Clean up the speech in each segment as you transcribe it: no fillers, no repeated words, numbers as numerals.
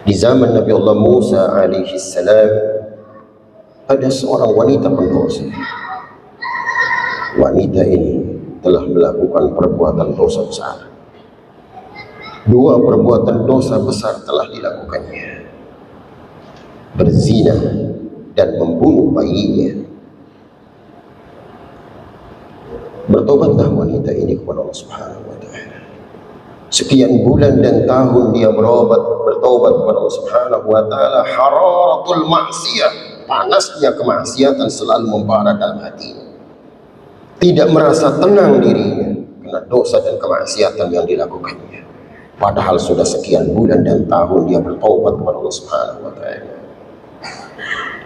Di zaman Nabi Allah Musa alaihi salam ada seorang wanita pendosa. Wanita ini telah melakukan perbuatan dosa besar. Dua perbuatan dosa besar telah dilakukannya: berzina dan membunuh bayinya. Bertobatlah wanita ini kepada Allah Subhanahu wa Ta'ala. Sekian bulan dan tahun dia bertobat kepada Allah Subhanahu wa Ta'ala. Hararatul maksiyah, panasnya kemaksiatan selalu membara dalam hatinya. Tidak merasa tenang dirinya karena dosa dan kemaksiatan yang dilakukannya. Padahal sudah sekian bulan dan tahun dia bertobat kepada Allah Subhanahu wa Ta'ala.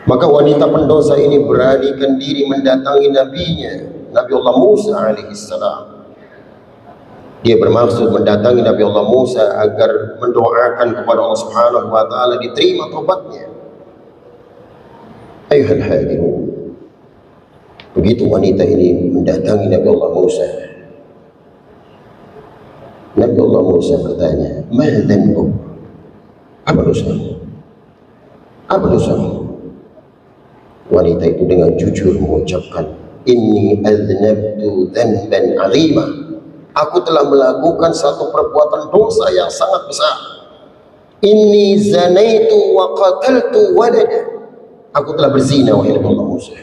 Maka wanita pendosa ini beranikan diri mendatangi nabinya, Nabi Allah Musa alaihissalam. Dia bermaksud mendatangi Nabi Allah Musa agar mendoakan kepada Allah Subhanahu wa Ta'ala diterima tobatnya. Ayuhal hadirun, begitu wanita ini mendatangi Nabi Allah Musa, Nabi Allah Musa bertanya, "Ma dzanbuk?" Apa dosamu? Apa dosamu? Wanita itu dengan jujur mengucapkan, "Inni aznabtu dzanban 'azima." Aku telah melakukan satu perbuatan dosa yang sangat besar. Inni zanaitu wa qataltu walada. Aku telah berzina, wahai Nabi Allah Musa,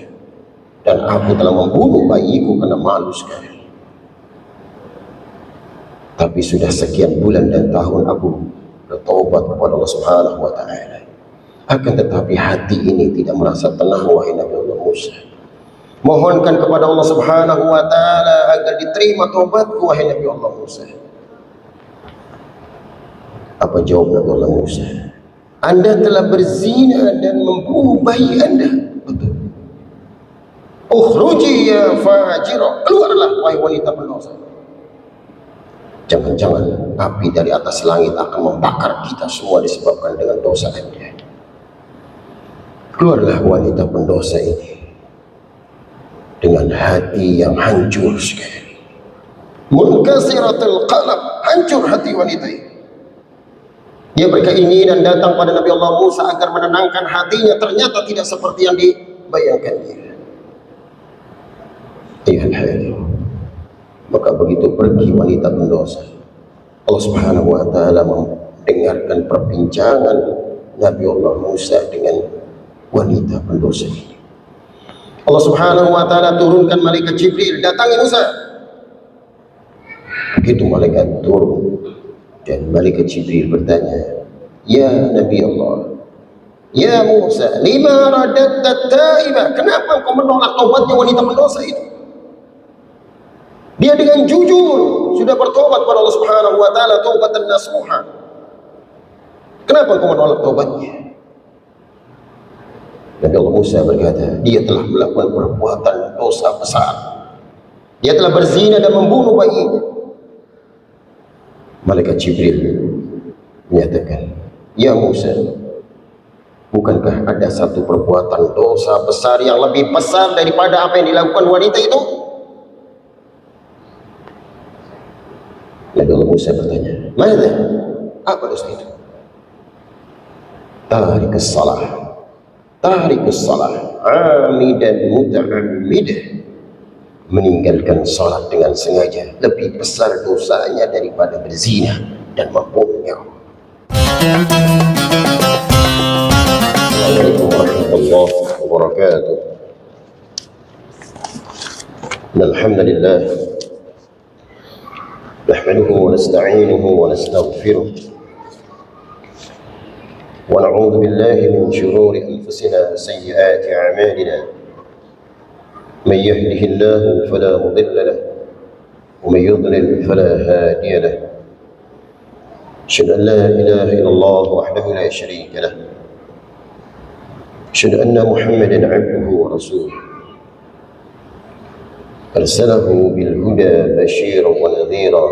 dan aku telah membunuh bayiku karena malu sekali. Tapi sudah sekian bulan dan tahun aku bertobat kepada Allah Subhanahu wa Ta'ala. Akan tetapi hati ini tidak merasa tenang, wahai Nabi Allah Musa. Mohonkan kepada Allah Subhanahu wa Ta'ala agar diterima taubatku, wahai Nabi Allah Musa. Apa jawab Nabi Allah Musa? Anda telah berzina dan membunuh bayi Anda. Betul. Ukhruji ya fajirah. Keluarlah, wahai wanita pendosa. Jangan-jangan api dari atas langit akan membakar kita semua disebabkan dengan dosa Anda. Keluarlah wanita pendosa ini dengan hati yang hancur sekali. Munkasiratul qalb, hancur hati wanita ini. Dia berkeinginan datang pada Nabi Allah Musa agar menenangkan hatinya, ternyata tidak seperti yang dibayangkannya. Ayuhal hadir, maka begitu pergi wanita pendosa, Allah Subhanahu wa Ta'ala mendengarkan perbincangan Nabi Allah Musa dengan wanita pendosa ini. Allah Subhanahu wa Ta'ala turunkan malaikat Jibril, datangi Musa. Begitu malaikat turun dan malaikat Jibril bertanya, "Ya Nabi Allah, ya Musa, lima radatta taibah?" Kenapa engkau menolak taubatnya wanita pendosa itu? Dia dengan jujur sudah bertobat kepada Allah Subhanahu wa Ta'ala, taubatan nasuha. Kenapa engkau menolak taubatnya? Nabi Allah Musa berkata, dia telah melakukan perbuatan dosa besar. Dia telah berzina dan membunuh bayinya. Malaikat Jibril menyatakan, "Ya Musa, bukankah ada satu perbuatan dosa besar yang lebih besar daripada apa yang dilakukan wanita itu?" Nabi Allah Musa bertanya, "Mana? Apa dosa itu?" Tarikus salah. Tarikus salah, amidan muta'ammidah, meninggalkan salat dengan sengaja lebih besar dosanya daripada berzina dan membunuh nyawa. Assalamualaikum warahmatullahi wabarakatuh. Alhamdulillah, nahmaduhu wa nasta'inuhu wa nastaghfiruh. ونعوذ بالله من شرور أنفسنا وسيئات أعمالنا. من يهده الله فلا مضل له ومن يضلل فلا هادي له. أشهد أن لا إله إلا الله وحده لا شريك له. أشهد أن محمدا عبده ورسوله أرسله بالهدى بشيرا ونذيرا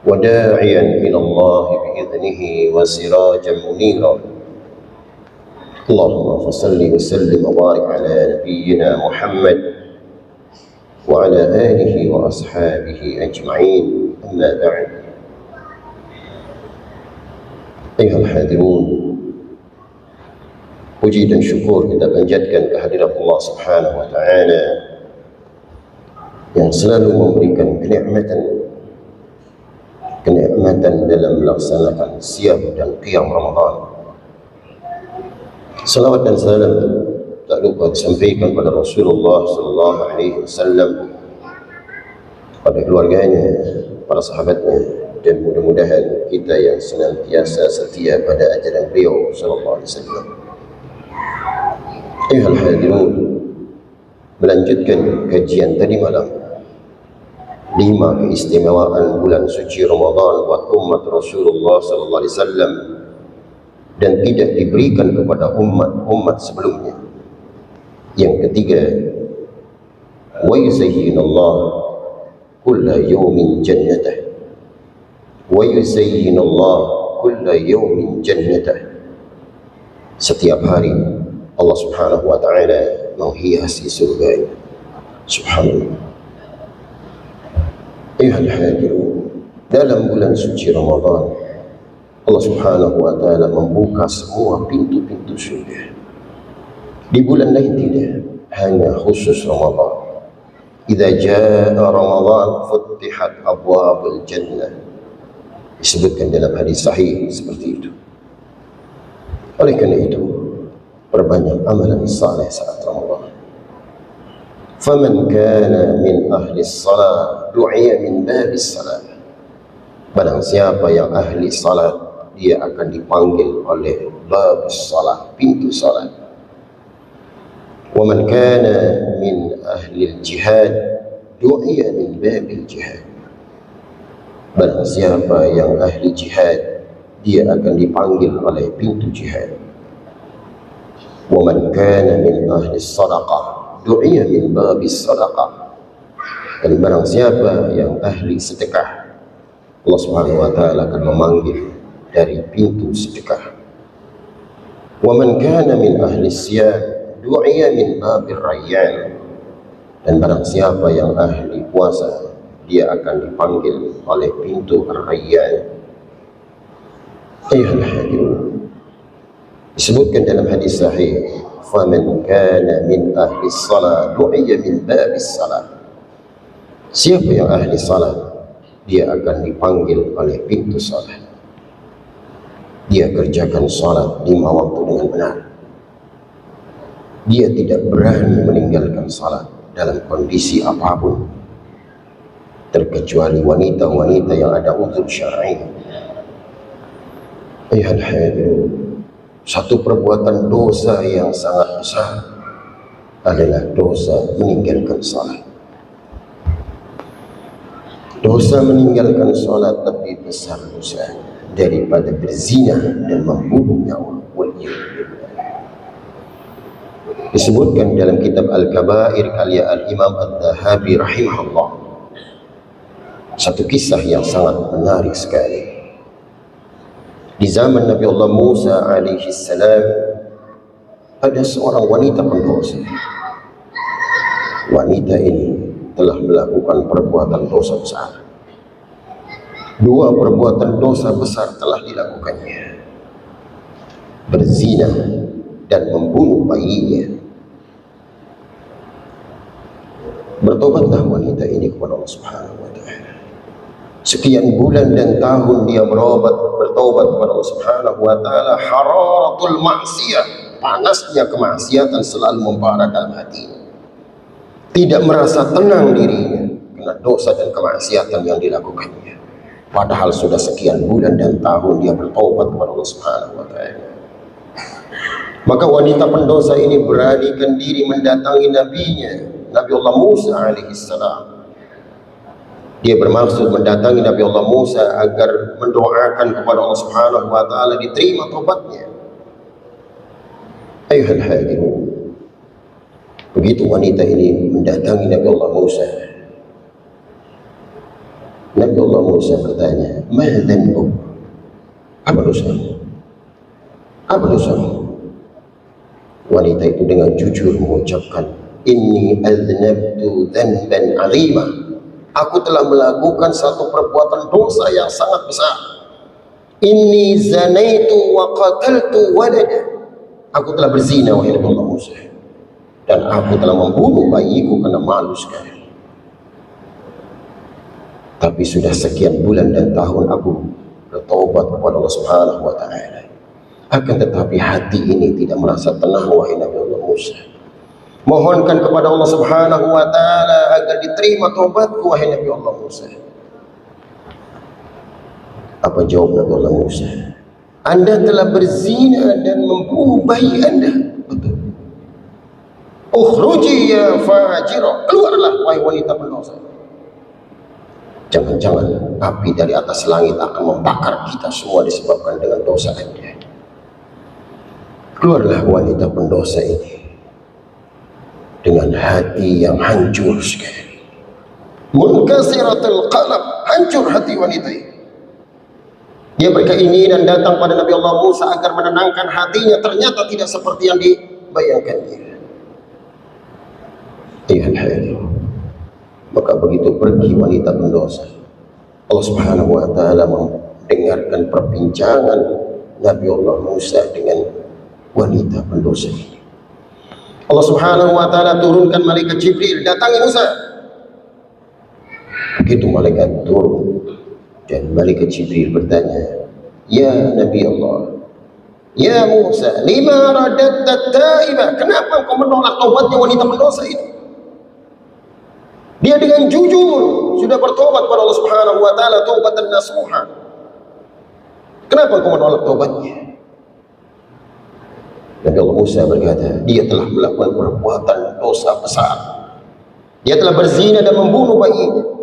وداعيا إلى الله بإذنه وسراجا منيرا. اللهم صل وسلم وبارك على نبينا محمد وعلى آله وأصحابه أجمعين. أما بعد، Ayuhal hadirun, puji dan syukur kita panjatkan kehadirat Allah Subhanahu wa taala yang selalu memberikan kenikmatan dalam melaksanakan siam dan qiyam Ramadan. Salawat dan salam tak lupa disampaikan pada Rasulullah sallallahu alaihi wasallam, pada keluarganya, para sahabatnya, dan mudah-mudahan kita yang senantiasa setia pada ajaran beliau sallallahu alaihi wasallam. Ayuhal hadirun, melanjutkan kajian tadi malam 5 keistimewaan bulan suci Ramadan buat umat Rasulullah sallallahu alaihi wasallam dan tidak diberikan kepada umat sebelumnya. Yang ketiga, wa yuzayyinullah kulla yawmin jannatah, wa yuzayyinullah kulla yawmin jannatah. Setiap hari Allah Subhanahu wa taala menghiasi surganya. Subhanallah. Ayuhal hadirun, dalam bulan suci Ramadan Allah Subhanahu wa taala membuka semua pintu-pintu surga. Di bulan lain tidak, hanya khusus Ramadan. Idza jaa Ramadan futtihat abwabul jannah. Disebutkan dalam hadis sahih seperti itu. Oleh kerana itu, perbanyak amalan saleh saat Ramadan. Faman kana min ahli salat du'iya min babis salat. Barang siapa yang ahli salat, dia akan dipanggil oleh babus salat, pintu salat. Wa man kana min ahli jihad du'iya min babil jihad. Barang siapa yang ahli jihad, dia akan dipanggil oleh pintu jihad. Wa man kana min ahli sadaqah du'iya min babis sadaqah. Dan barang siapa yang ahli sedekah, Allah Subhanahu wa taala akan memanggil dari pintu sedekah. Wa man kana min ahli siyam du'iya min babir rayyan. Dan barang siapa yang ahli puasa, dia akan dipanggil oleh pintu ar-rayyan. Ayuhal hadirun, disebutkan dalam hadis sahih, faman kana min ahli salat du'iya min babis salat. Siapa yang ahli salat, dia akan dipanggil oleh pintu salat. Dia kerjakan salat 5 waktu dengan benar. Dia tidak berani meninggalkan salat dalam kondisi apapun, terkecuali wanita-wanita yang ada uzur syar'i. Ayuhal hadirun, satu perbuatan dosa yang sangat besar adalah dosa meninggalkan salat. Dosa meninggalkan salat lebih besar dosanya daripada berzina dan membunuh nyawa. Disebutkan dalam kitab Al-Kabair karya Al-Imam Ad-Dhahabi rahimahullah, satu kisah yang sangat menarik sekali. Di zaman Nabi Allah Musa alaihi salam, ada seorang wanita pendosa. Wanita ini telah melakukan perbuatan dosa besar. 2 perbuatan dosa besar telah dilakukannya: berzina dan membunuh bayinya. Bertobatlah wanita ini kepada Allah Subhanahu wa taala. Sekian bulan dan tahun dia bertobat kepada Allah Subhanahu wa taala. Hararatul maksiyah, panasnya kemaksiatan selalu membara dalam hatinya. Tidak merasa tenang dirinya karena dosa dan kemaksiatan yang dilakukannya. Padahal sudah sekian bulan dan tahun dia bertobat kepada Allah Subhanahu wa taala. Maka wanita pendosa ini beranikan diri mendatangi nabinya, Nabi Allah Musa alaihi salam. Dia bermaksud mendatangi Nabi Allah Musa agar mendoakan kepada Allah Subhanahu wa taala diterima tobatnya. Ayuhal hadirun, begitu wanita ini mendatangi Nabi Allah Musa, Nabi Allah Musa bertanya, "Ma dzanbuk?" Apa dosamu? Apa dosamu? Wanita itu dengan jujur mengucapkan, "Inni aznabtu dzanban 'azima." Aku telah melakukan satu perbuatan dosa yang sangat besar. Inni zanaitu wa qataltu walada. Aku telah berzina wahai Nabi Allah Musa, dan aku telah membunuh bayiku karena malu sekali. Tapi sudah sekian bulan dan tahun aku bertobat kepada Allah Subhanahu wa ta'ala. Akan tetapi hati ini tidak merasa tenang wahai Nabi Allah Musa. Mohonkan kepada Allah Subhanahu wa ta'ala agar diterima taubatku wahai Nabi Allah Musa. Apa jawab Nabi Allah Musa? Anda telah berzina dan membunuh bayi Anda. Betul. Ukhruji ya fajira. Keluarlah wahai wanita pendosa. Jangan-jangan api dari atas langit akan membakar kita semua disebabkan dengan dosa Anda. Keluarlah wanita pendosa ini dengan hati yang hancur sekali. Munkasiratul qalb, hancur hati wanita ini. Dia berkeinginan datang pada Nabi Allah Musa agar menenangkan hatinya, ternyata tidak seperti yang dibayangkannya. Iya, maka begitu pergi wanita pendosa, Allah Subhanahu wa ta'ala mendengarkan perbincangan Nabi Allah Musa dengan wanita pendosa ini. Allah Subhanahu wa ta'ala turunkan malaikat Jibril, datangi Musa. Begitu malaikat turun dan malaikat Jibril bertanya, ya Nabi Allah, ya Musa, lima radatta taibah, kenapa kau menolak taubatnya wanita pendosa itu? Dia dengan jujur sudah bertobat kepada Allah Subhanahu wa ta'ala, taubatan nasuha. Kenapa kau menolak taubatnya? Nabi Allah Musa berkata, dia telah melakukan perbuatan dosa besar. Dia telah berzina dan membunuh bayinya.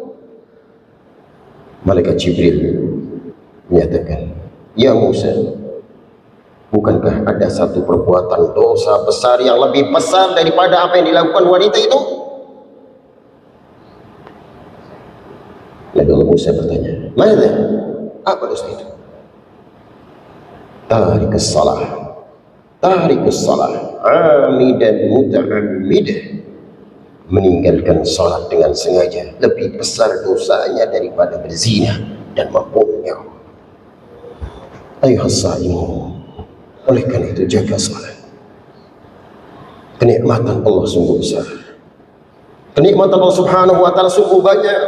Malaikat Jibril menyatakan, ya Musa, bukankah ada satu perbuatan dosa besar yang lebih besar daripada apa yang dilakukan wanita itu? Nabi Allah Musa bertanya, mana? Apa dosa itu? Tarikus salah, amidan muta'ammidah, meninggalkan salat dengan sengaja lebih besar dosanya daripada berzina dan membunuh nyawa. Ayuhas saimun, oleh karena itu jaga salat. Kenikmatan Allah sungguh besar. Kenikmatan Allah Subhanahu wa ta'ala sungguh banyak.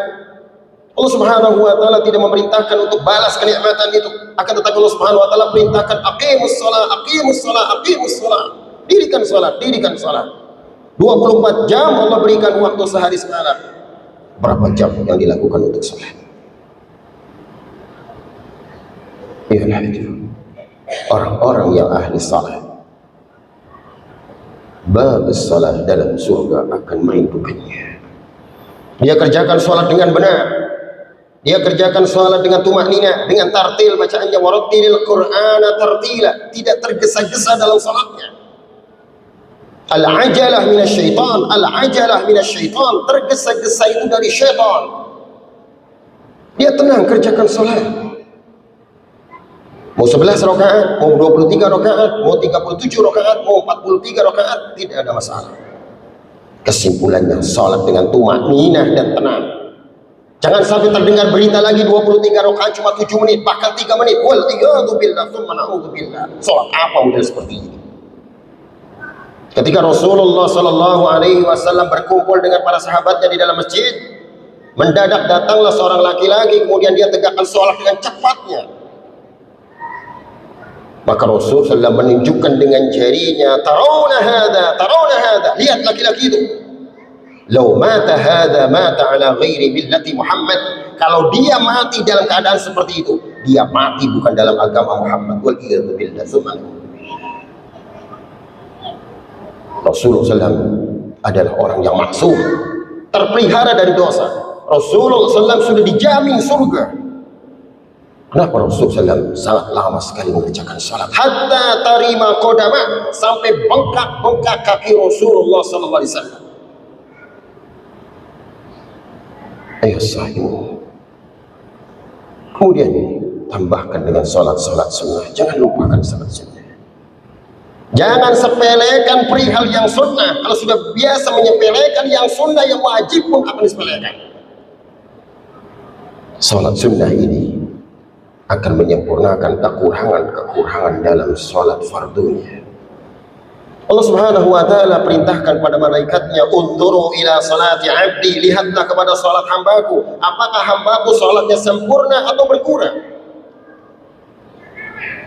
Allah Subhanahu wa ta'ala tidak memerintahkan untuk balas kenikmatan itu, akan tetapi Allah Subhanahu wa ta'ala perintahkan aqimus shalah. Dirikan salat. 24 jam Allah berikan waktu sehari semalam. Berapa jam yang dilakukan untuk salat? Ialah itu orang-orang yang ahli salat. Bab salat dalam surga akan merindukannya. Dia kerjakan salat dengan benar. Dia kerjakan salat dengan tumaknina, dengan tartil bacaannya, warattilil Qur'ana tartila, tidak tergesa-gesa dalam salatnya. Al-ajalah minasyaitan, tergesa-gesa itu dari syaitan. Dia tenang kerjakan salat. Mau 11 rakaat, mau 23 rakaat, mau 37 rakaat, mau 43 rakaat, tidak ada masalah. Kesimpulannya, salat dengan tumakninah dan tenang. Jangan sampai terdengar berita lagi 23 rakaat cuma 7 menit, bahkan 3 menit. Wal iyadu billah, tsumma na'udzu billah. Salat apa model seperti ini? Ketika Rasulullah sallallahu alaihi wasallam berkumpul dengan para sahabatnya di dalam masjid, mendadak datanglah seorang laki-laki, kemudian dia tegakkan salat dengan cepatnya. Maka Rasul sallallahu menunjukkan dengan jarinya, tarawna hadha, lihat laki-laki itu. Lau mata hadha mata ala ghairi millati Muhammad. Kalau dia mati dalam keadaan seperti itu, dia mati bukan dalam agama Muhammad. Wal iyadu billah. Rasulullah SAW adalah orang yang maksum, terpelihara dari dosa. Rasulullah SAW sudah dijamin surga. Kenapa Rasulullah SAW sangat lama sekali mengerjakan salat? Hatta tarima qodama, sampai bengkak-bengkak kaki Rasulullah SAW. Ayo sahimu. Kemudian tambahkan dengan salat-salat sunnah. Jangan lupakan salat sunnah. Jangan sepelekan perihal yang sunnah. Kalau sudah biasa menyepelekan yang sunnah, yang wajib pun akan disepelekan. Salat sunnah ini akan menyempurnakan kekurangan-kekurangan dalam sholat fardunya. Allah Subhanahu wa ta'ala perintahkan pada malaikatnya, "Unzuru ila salati 'abdi," lihatlah kepada salat hambaku, apakah hambaku salatnya sempurna atau berkurang.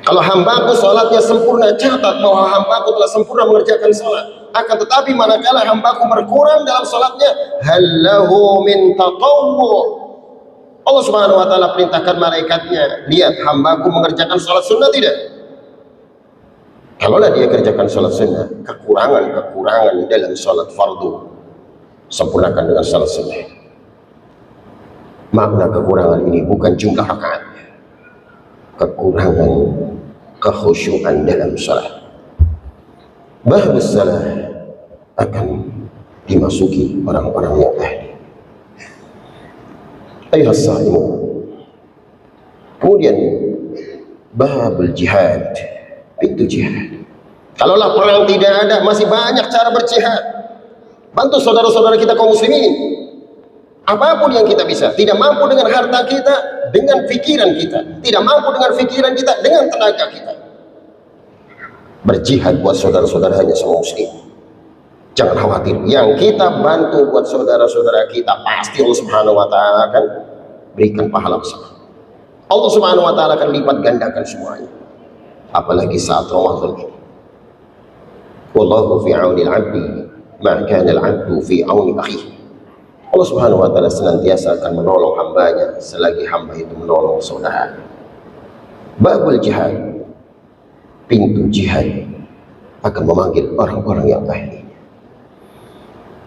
Kalau hambaku salatnya sempurna, catat bahwa hambaku telah sempurna mengerjakan salat. Akan tetapi manakala hambaku berkurang dalam salatnya, hallahu min tatawwu', Allah Subhanahu wa ta'ala perintahkan malaikatnya, lihat hambaku mengerjakan salat sunnah tidak? Kalaulah dia kerjakan salat sunnah, kekurangan-kekurangan dalam salat fardu sempurnakan dengan salat sunnah. Makna kekurangan ini bukan jumlah rakaatnya, kekurangan kekhusyuan dalam salat. Bahlus salah akan dimasuki orang-orang yang ahli. Ayuhas sa'imun. Kemudian babul jihad, pintu jihad. Kalaulah perang tidak ada, masih banyak cara berjihad. Bantu saudara-saudara kita kaum muslimin. Apapun yang kita bisa. Tidak mampu dengan harta kita, dengan pikiran kita. Tidak mampu dengan pikiran kita, dengan tenaga kita. Berjihad buat saudara-saudaranya semua muslim. Jangan khawatir, yang kita bantu buat saudara-saudara kita, pasti Allah Subhanahu wa ta'ala akan berikan pahala besar. Allah Subhanahu wa ta'ala akan lipat gandakan semuanya. Apalagi saat Ramadan ini. Wallahu fi auni al-'abdi ma kana al-'abdu fi auni akhihi. Allah Subhanahu wa ta'ala senantiasa akan menolong hambanya selagi hamba itu menolong saudara. Babul jihad, pintu jihad akan memanggil orang-orang yang ahli.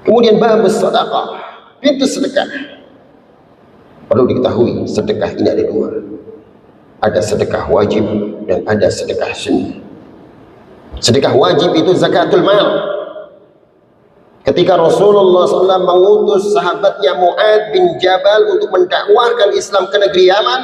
Kemudian babus sedekah, pintu sedekah. Perlu diketahui, sedekah ini ada dua. Ada sedekah wajib dan ada sedekah sunnah. Sedekah wajib itu zakatul mal. Ketika Rasulullah SAW mengutus sahabatnya Mu'ad bin Jabal untuk mendakwahkan Islam ke negeri Yaman,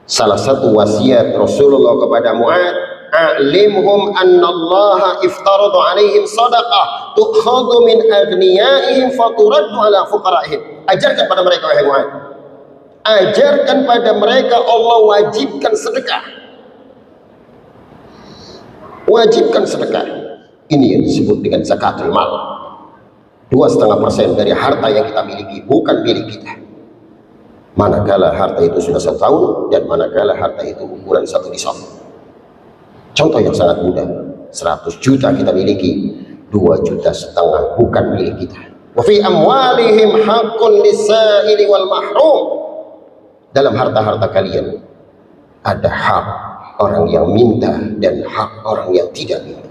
salah satu wasiat Rasulullah kepada Mu'ad, a'limhum annallaha iftaradu alaihim sadaqah tukhadu min agniyaihim faturaddu ala fuqaraihim. Ajarkan pada mereka, wahai Mu'ad, ajarkan pada mereka Allah wajibkan sedekah. Wajibkan sedekah. Ini yang disebut dengan zakatul mal. 2,5% dari harta yang kita miliki bukan milik kita. Manakala harta itu sudah 1 tahun dan manakala harta itu ukuran 1 nisab. Contoh yang sangat mudah, 100 juta kita miliki, 2,5 juta bukan milik kita. Wa fi amwalihim haqqun lis-sa'ili wal mahrum. Dalam harta-harta kalian ada hak orang yang minta dan hak orang yang tidak minta.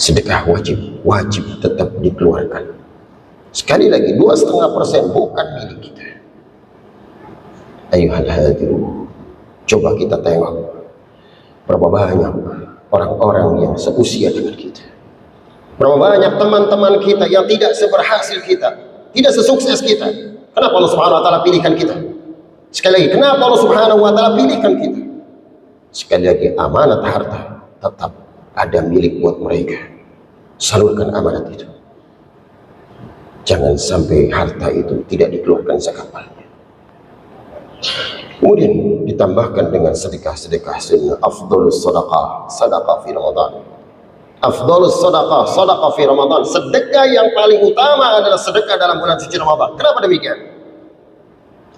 Sedekah wajib tetap dikeluarkan. Sekali lagi, 2,5% bukan milik kita. Ayuhal hadirin, coba kita tengok berapa banyak orang-orang yang seusia dengan kita. Berapa banyak teman-teman kita yang tidak seberhasil kita, tidak sesukses kita. Kenapa Allah Subhanahu wa ta'ala pilihkan kita? Sekali lagi, kenapa Allah Subhanahu wa ta'ala pilihkan kita? Sekali lagi, amanat harta tetap ada milik buat mereka. Salurkan amanat itu. Jangan sampai harta itu tidak dikeluarkan zakatnya. Kemudian ditambahkan dengan sedekah-sedekah sunnah. Afdhalus sadaqah, sadaqah fi Ramadan. Afdhalus sadaqah, sadaqah fi Ramadan. Sedekah yang paling utama adalah sedekah dalam bulan suci Ramadan. Kenapa demikian?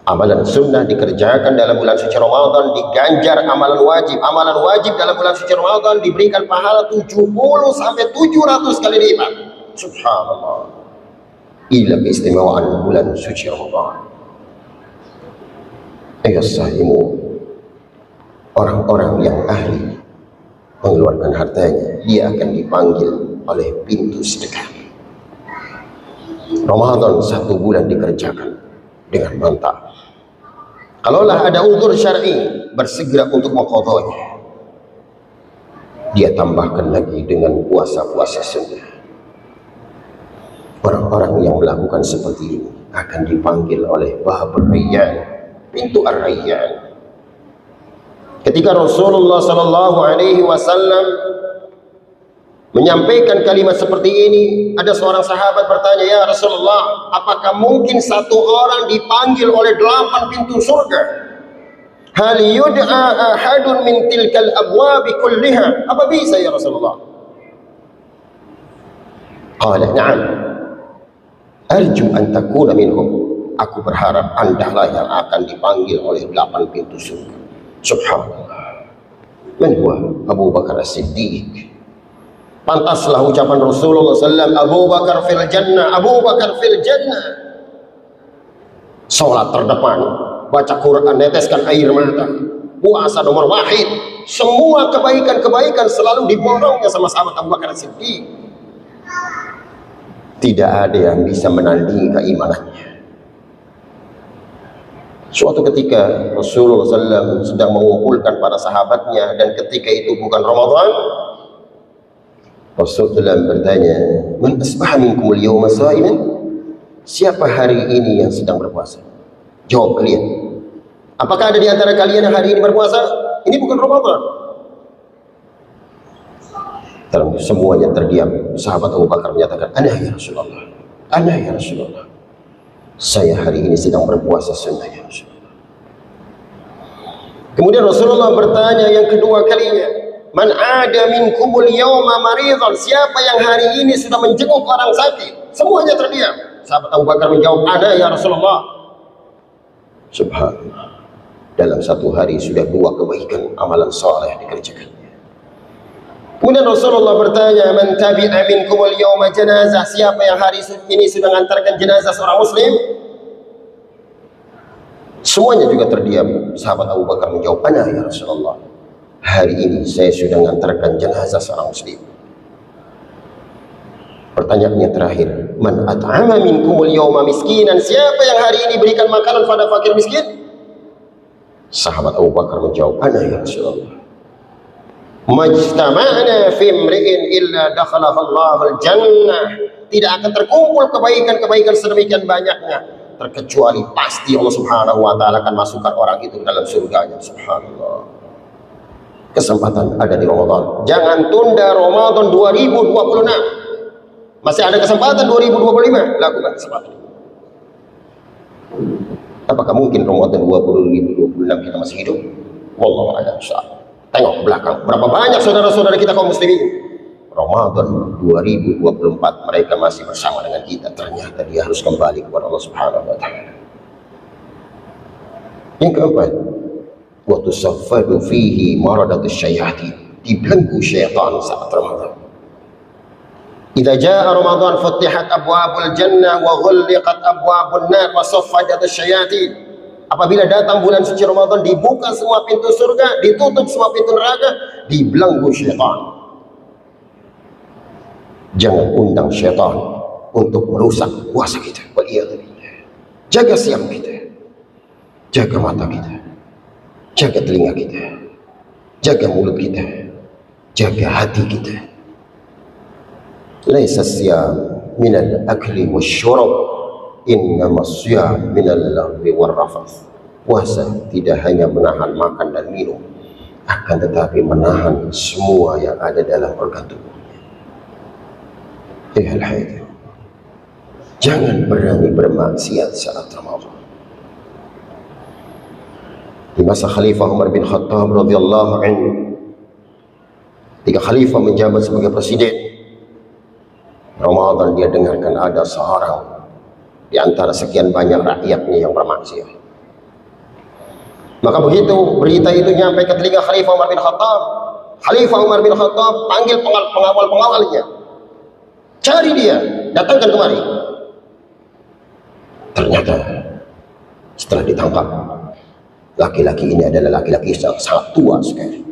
Amalan sunnah dikerjakan dalam bulan suci Ramadan, diganjar amalan wajib. Amalan wajib dalam bulan suci Ramadan diberikan pahala 70 sampai 700 kali lipat. Subhanallah. Inilah keistimewaan bulan suci Ramadan. Ayat sahimu, orang-orang yang ahli mengeluarkan hartanya, dia akan dipanggil oleh pintu sedekah. Ramadan 1 bulan dikerjakan dengan mantap. Kalaulah ada uzur syar'i, bersegera untuk mengqadhanya. Dia tambahkan lagi dengan puasa-puasa sunnah. Orang-orang yang melakukan seperti ini akan dipanggil oleh Babul Rayyan, pintu Ar-Rayyan. Ketika Rasulullah sallallahu alaihi wasallam menyampaikan kalimat seperti ini, ada seorang sahabat bertanya, "Ya Rasulullah, apakah mungkin satu orang dipanggil oleh 8 pintu surga? Hal yud'a ahadun min tilkal abwabi kulliha?" Apa bisa ya Rasulullah? Qala na'am, arju an takuna minhum. Aku berharap Anda yang akan dipanggil oleh 8 pintu surga. Subhanallah. Man huwa Abu Bakar As-Siddiq. Pantaslah ucapan Rasulullah SAW, Abu Bakar fil jannah, Abu Bakar fil jannah. Salat terdepan, baca Quran, neteskan air mata, puasa nomor wahid, semua kebaikan-kebaikan selalu diborongnya sama sahabat Abu Bakar As-Siddiq. Tidak ada yang bisa menandingi keimanannya. Suatu ketika Rasulullah SAW sedang mengumpulkan para sahabatnya, dan ketika itu bukan Ramadan, Rasulullah bertanya, "Man asbaha minkumul yawma sha'iman?" Siapa hari ini yang sedang berpuasa? Jawab kalian. Apakah ada di antara kalian yang hari ini berpuasa? Ini bukan Ramadan. Semuanya terdiam. Sahabat Abu Bakar menyatakan, "Ana ya Rasulullah, ana ya Rasulullah. Saya hari ini sedang berpuasa sunnah ya Rasulullah." Kemudian Rasulullah bertanya yang kedua kalinya, "Man ada minkumul yawma maridan?" Siapa yang hari ini sudah menjenguk orang sakit? Semuanya terdiam. Sahabat Abu Bakar menjawab, "Ana ya Rasulullah." Subhanallah. Dalam satu hari sudah 2 kebaikan amalan saleh dikerjakannya. Kemudian Rasulullah bertanya, "Man tabi'a minkumul yawma janazah?" Siapa yang hari ini sudah mengantarkan jenazah seorang muslim? Semuanya juga terdiam. Sahabat Abu Bakar menjawab, "Ana ya Rasulullah. Hari ini saya sudah mengantarkan jenazah seorang muslim." Pertanyaannya terakhir, "Man at'ama minkumul yawma miskinan?" Siapa yang hari ini berikan makanan pada fakir miskin? Sahabat Abu Bakar menjawab, "Ana ya Rasulullah. Majtama'na fi imri'in illa dakhalahu Allahul jannah." Tidak akan terkumpul kebaikan-kebaikan sedemikian banyaknya, terkecuali pasti Allah Subhanahu wa taala akan masukkan orang itu dalam surganya. Subhanallah. Kesempatan ada di Ramadan. Jangan tunda Ramadan 2026. Masih ada kesempatan 2025. Lakukan kesempatan. Apakah mungkin Ramadan 2026 kita masih hidup? Wallahu a'lam bishawab. Tengok ke belakang, berapa banyak saudara-saudara kita kaum muslimin. Ramadan 2024 mereka masih bersama dengan kita. Ternyata dia harus kembali kepada Allah Subhanahu wa taala. Yang keempat, wa tusaffadu fihi maradatus syayatin. Dibelenggu syaitan saat Ramadan. Idza jaa Ramadan futihat abwabul jannah wa ghulliqat abwabun nar wa saffadatus syayatin. Apabila datang bulan suci Ramadan, dibuka semua pintu surga, ditutup semua pintu neraka, dibelenggu syaitan. Jangan undang syaitan untuk merusak puasa kita. Jaga siang kita, jaga mata kita, jaga telinga kita, jaga mulut kita, jaga hati kita. Laisa siyam minal akli wasyurab, innama siyam minal lahwi warrafath. Puasa tidak hanya menahan makan dan minum, akan tetapi menahan semua yang ada dalam organ tubuhnya. Jangan berani bermaksiat saat Ramadan. Di masa Khalifah Umar bin Khattab radhiyallahu anhu, ketika Khalifah menjabat sebagai presiden, Ramadan dia dengarkan ada seorang di antara sekian banyak rakyatnya yang bermaksiat. Maka begitu berita itu nyampe ke telinga Khalifah Umar bin Khattab, Khalifah Umar bin Khattab panggil pengawal-pengawalnya, cari dia, datangkan kemari. Ternyata setelah ditangkap, laki-laki ini adalah laki-laki yang sangat tua sekali.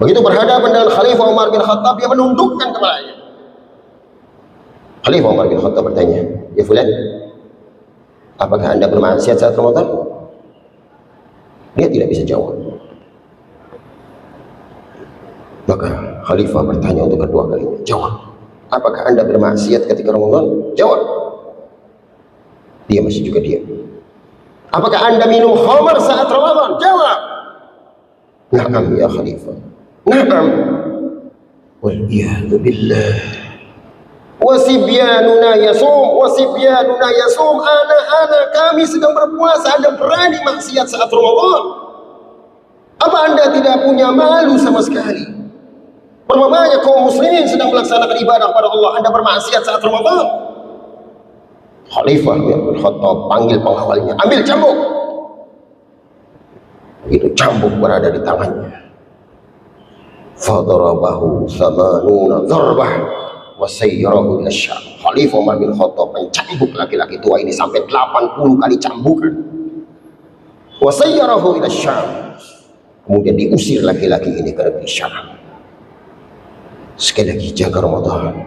Begitu berhadapan dengan Khalifah Umar bin Khattab, dia menundukkan kepalanya. Khalifah Umar bin Khattab bertanya, "Ya fulan, apakah anda bermaksiat saat Ramadan?" Dia tidak bisa jawab. Maka Khalifah bertanya untuk kedua kalinya, "Jawab, apakah anda bermaksiat ketika Ramadan?" Jawab. Dia masih juga diam. "Apakah anda minum khamar saat Ramadan?" Jawab. "Na'am ya Khalifah." "Na'am." Wal'iyadu billah. Wasibyanuna yasum, anak-anak kami sedang berpuasa, Anda berani maksiat saat Ramadan. Apa Anda tidak punya malu sama sekali? Berapa banyak kaum muslimin sedang melaksanakan ibadah kepada Allah, Anda bermaksiat saat Ramadan? Khalifah bin Khattab panggil pengawalnya, ambil cambuk. Itu cambuk berada di tangannya. Fadarabahu samanuna dharbah wa sayyarahu ila Syam. Khalifah Umar bin Khattab mencambuk laki-laki tua ini sampai 80 kali cambukan. Wa sayyarahu ila Syam. Kemudian diusir laki-laki ini ke negeri Syam. Sekali lagi jaga Ramadan.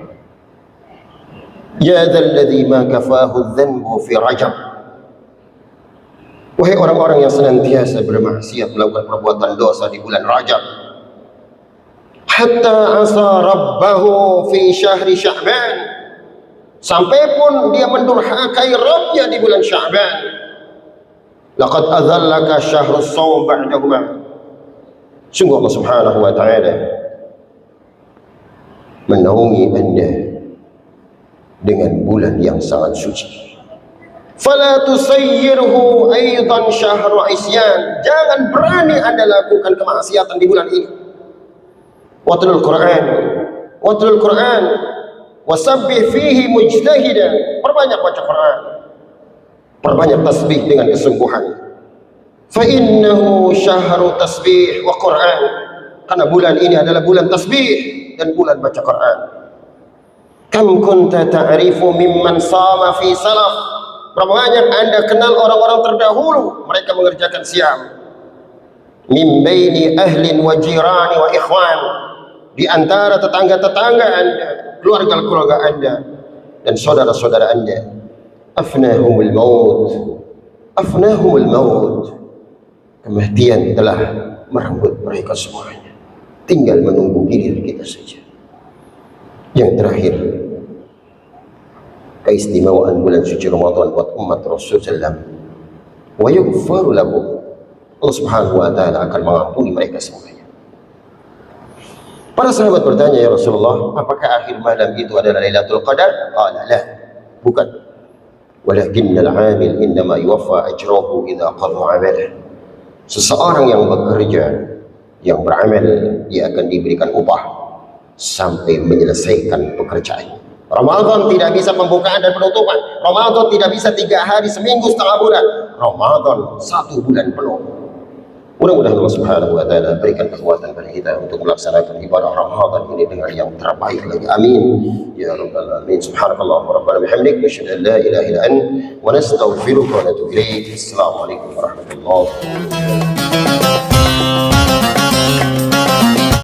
Ya dzalladzi ma kafahu dzanbu fi Rajab. Wahai orang-orang yang senantiasa bermaksiat melakukan perbuatan dosa di bulan Rajab, hatta asa rabbahu fi syahri Sya'ban, sampai pun dia mendurhakai Rabbnya di bulan Sya'ban. Laqad adzallaka syahrus shaum ba'dahuma. Sungguh Allah Subhanahu wa taala menaungi Anda dengan bulan yang sangat suci. Fala tusayyirhu aidan syahru isyan. Jangan berani Anda lakukan kemaksiatan di bulan ini. Watlul Quran wasabbih fihi mujtahidan. Perbanyak baca Quran, perbanyak tasbih dengan kesungguhan. Fa innahu syahru tasbih wa Quran. Karena bulan ini adalah bulan tasbih dan bulan baca Quran. Kam kunta ta'rifu mimman sama fi salaf. Berapa banyak Anda kenal orang-orang terdahulu, mereka mengerjakan siam. Min baini ahlin wa jirani wa ikhwan. Di antara tetangga-tetangga Anda, keluarga-keluarga Anda, dan saudara-saudara Anda. Afnahumul maut. Kematian telah merenggut mereka semuanya. Tinggal menunggu giliran kita saja. Yang terakhir, keistimewaan bulan suci Ramadan buat umat Rasulullah SAW. Wa yughfaru lahum. Allah Subhanahu wa taala akan mengampuni mereka semuanya. Para sahabat bertanya, ya Rasulullah, apakah akhir malam itu adalah Lailatul Qadar? Qala la, bukan. Walakinnal 'amil innama yuwaffa ajruhu idza qada 'amalah. Seseorang yang bekerja, yang beramal, dia akan diberikan upah sampai menyelesaikan pekerjaannya. Ramadan tidak bisa pembukaan dan penutupan. Ramadan tidak bisa 3 hari, seminggu, setengah bulan. Ramadan 1 bulan penuh. Mudah-mudahan Allah Subhanahu wa taala berikan kekuatan kepada kita untuk melaksanakan ibadah Ramadan ini dengan yang terbaik lagi. Amin ya rabbal alamin. Subhanakallahumma rabbana bihamdik, nasyhadu an la ilaha illa anta wa nastaghfiruka wa natubu ilaik. Assalamualaikum warahmatullahi wabarakatuh.